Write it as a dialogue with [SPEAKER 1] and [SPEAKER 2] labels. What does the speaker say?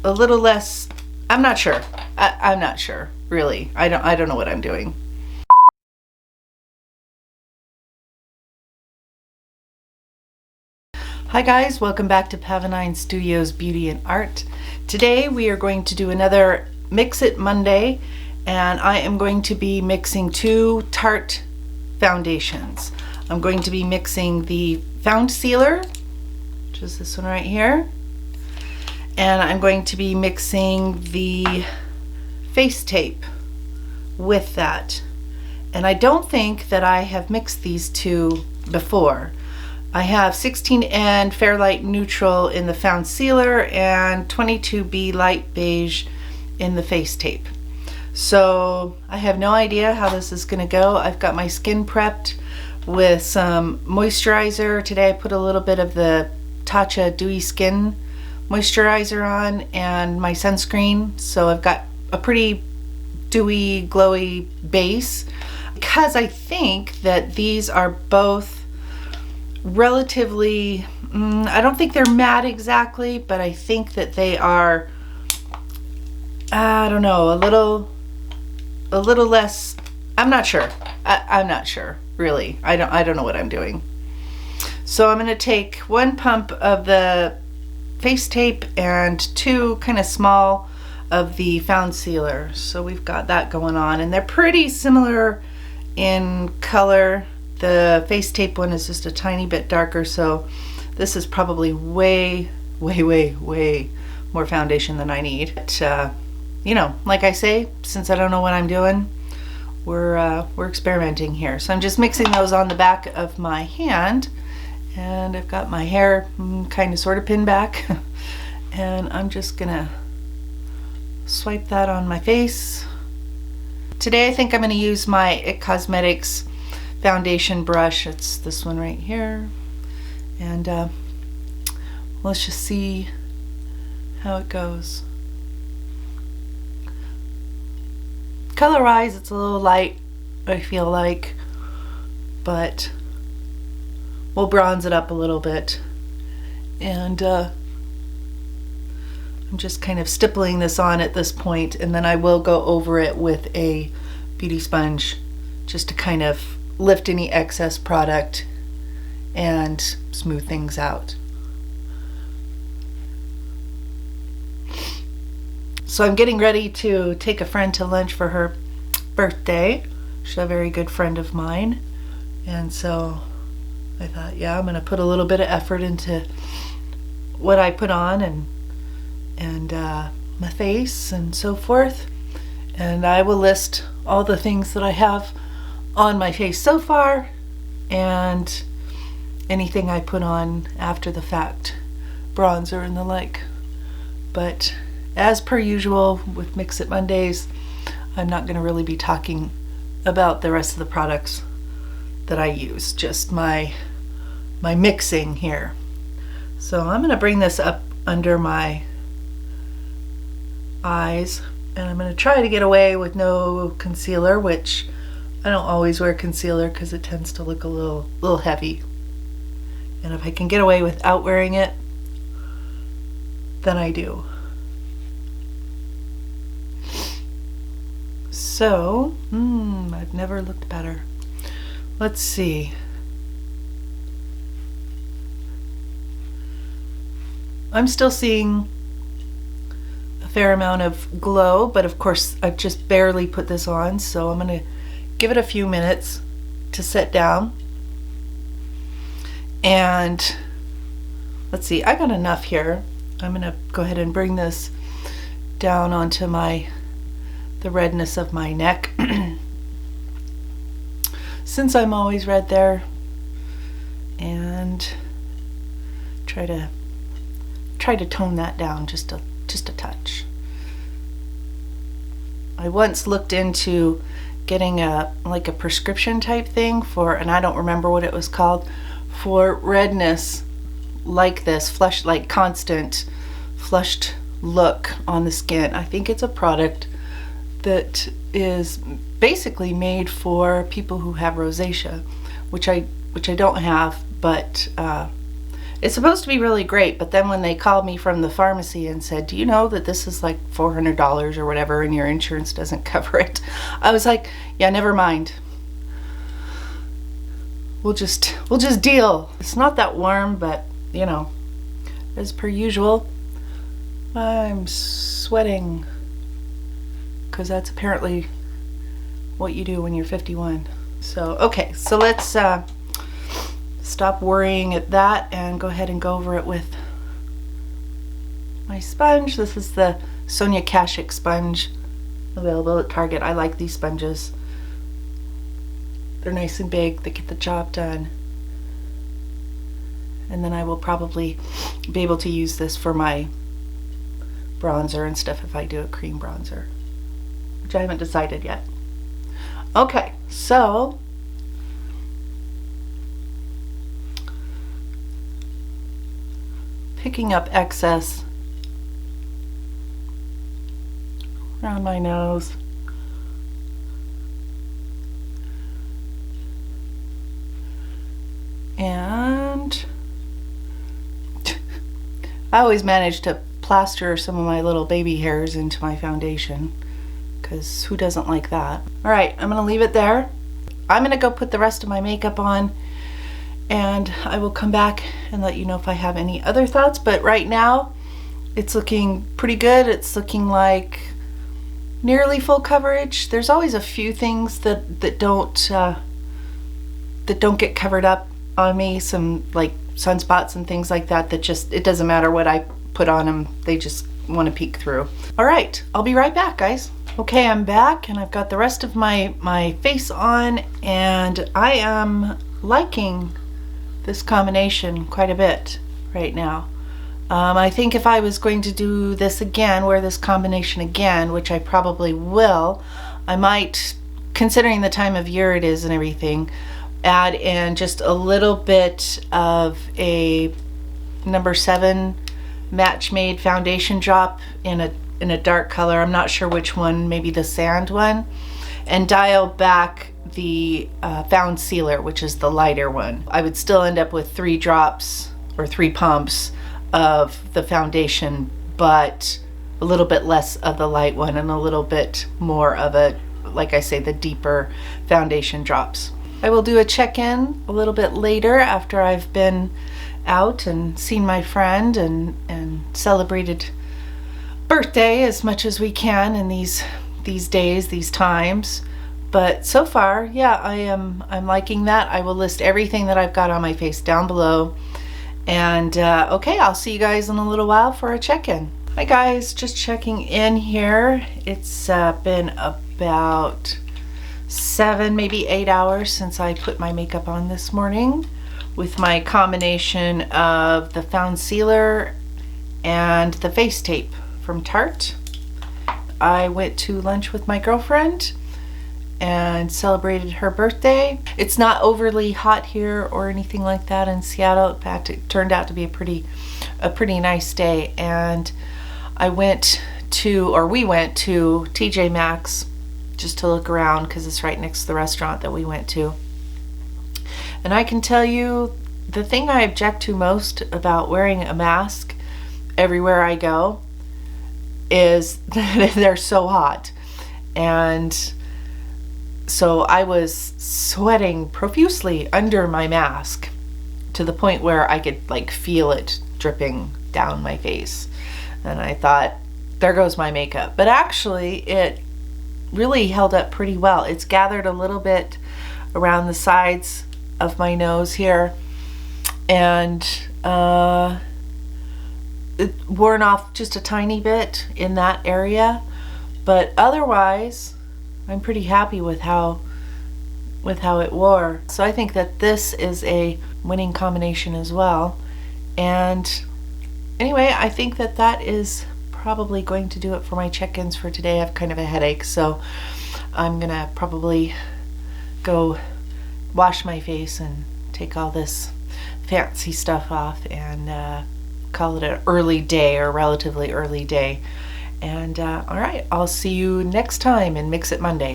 [SPEAKER 1] a little less, I'm not sure. I'm not sure, really. I don't know what I'm doing. Hi guys, welcome back to Pavonine Studios Beauty and Art. Today we are going to do another Mix It Monday, and I am going to be mixing two Tarte foundations. I'm going to be mixing the Foundcealer, which is this one right here, and I'm going to be mixing the FaceTape with that. And I don't think that I have mixed these two before. I have 16N Fairlight Neutral in the Foundcealer and 22B Light Beige in the FaceTape. So I have no idea how this is going to go. I've got my skin prepped with some moisturizer. Today I put a little bit of the Tarte Dewy Skin moisturizer on and my sunscreen. So I've got a pretty dewy, glowy base, because I think that these are both relatively, I don't think they're matte exactly, but I think that they are, I don't know, a little less, I'm not sure. I'm not sure, really. I don't know what I'm doing. So I'm going to take one pump of the FaceTape and two kind of small of the Foundcealer. So we've got that going on, and they're pretty similar in color. The FaceTape one is just a tiny bit darker, so this is probably way more foundation than I need. But, you know, like I say, since I don't know what I'm doing, we're experimenting here. So I'm just mixing those on the back of my hand, and I've got my hair kind of sort of pinned back, and I'm just gonna swipe that on my face. Today I think I'm going to use my IT Cosmetics foundation brush. It's this one right here, and let's just see how it goes. Color-wise, it's a little light, I feel like, but we'll bronze it up a little bit. And I'm just kind of stippling this on at this point, and then I will go over it with a beauty sponge just to kind of lift any excess product and smooth things out. So I'm getting ready to take a friend to lunch for her birthday. She's a very good friend of mine, and so I thought, yeah, I'm gonna put a little bit of effort into what I put on and my face and so forth, and I will list all the things that I have on my face so far and anything I put on after the fact, bronzer and the like. But as per usual with Mix It Mondays, I'm not going to really be talking about the rest of the products that I use, just my mixing here. So I'm going to bring this up under my eyes, and I'm going to try to get away with no concealer, which I don't always wear concealer because it tends to look a little heavy. And if I can get away without wearing it, then I do. So, I've never looked better. Let's see. I'm still seeing a fair amount of glow, but of course I've just barely put this on, so I'm going to give it a few minutes to set down. And let's see, I got enough here. I'm going to go ahead and bring this down onto the redness of my neck. Since I'm always red there, and try to tone that down just a touch. I once looked into getting like a prescription type thing for, and I don't remember what it was called, for redness like this, like constant flushed look on the skin. I think it's a product that is basically made for people who have rosacea, which I don't have, but It's supposed to be really great, but then when they called me from the pharmacy and said, do you know that this is like $400 or whatever and your insurance doesn't cover it? I was like, yeah, never mind. We'll just deal. It's not that warm, but you know, as per usual, I'm sweating because that's apparently what you do when you're 51. So, okay, so let's stop worrying at that and go ahead and go over it with my sponge. This is the Sonia Kashuk sponge, available at Target. I like these sponges. They're nice and big, they get the job done. And then I will probably be able to use this for my bronzer and stuff if I do a cream bronzer, which I haven't decided yet. Okay, so picking up excess around my nose. And I always manage to plaster some of my little baby hairs into my foundation, because who doesn't like that? All right, I'm gonna leave it there. I'm gonna go put the rest of my makeup on, and I will come back and let you know if I have any other thoughts. But right now it's looking pretty good. It's looking like nearly full coverage. There's always a few things that don't get covered up on me, some like sunspots and things like that just, it doesn't matter what I put on them, they just want to peek through. All right, I'll be right back, guys. Okay, I'm back and I've got the rest of my face on, and I am liking this combination quite a bit right now. I think if I was going to do this again, wear this combination again, which I probably will, I might, considering the time of year it is and everything, add in just a little bit of a number 7 Match Made foundation drop in a dark color. I'm not sure which one, maybe the sand one, and dial back the Foundcealer, which is the lighter one. I would still end up with 3 drops or 3 pumps of the foundation, but a little bit less of the light one and a little bit more of a, like I say, the deeper foundation drops. I will do a check-in a little bit later after I've been out and seen my friend and celebrated birthday as much as we can in these days, these times. But so far, yeah, I'm liking that. I will list everything that I've got on my face down below. And okay, I'll see you guys in a little while for a check-in. Hi guys, just checking in here. It's been about 7, maybe 8 hours since I put my makeup on this morning with my combination of the Foundcealer and the FaceTape from Tarte. I went to lunch with my girlfriend and celebrated her birthday. It's not overly hot here or anything like that in Seattle. In fact, it turned out to be a pretty nice day, and we went to TJMaxx just to look around because it's right next to the restaurant that we went to. And I can tell you, the thing I object to most about wearing a mask everywhere I go is that they're so hot. And so I was sweating profusely under my mask to the point where I could like feel it dripping down my face. And I thought, there goes my makeup. But actually it really held up pretty well. It's gathered a little bit around the sides of my nose here, and it worn off just a tiny bit in that area, but otherwise I'm pretty happy with how it wore. So I think that this is a winning combination as well. And anyway, I think that is probably going to do it for my check-ins for today. I have kind of a headache, so I'm gonna probably go wash my face and take all this fancy stuff off and call it an early day, or relatively early day. And all right, I'll see you next time in Mix It Monday.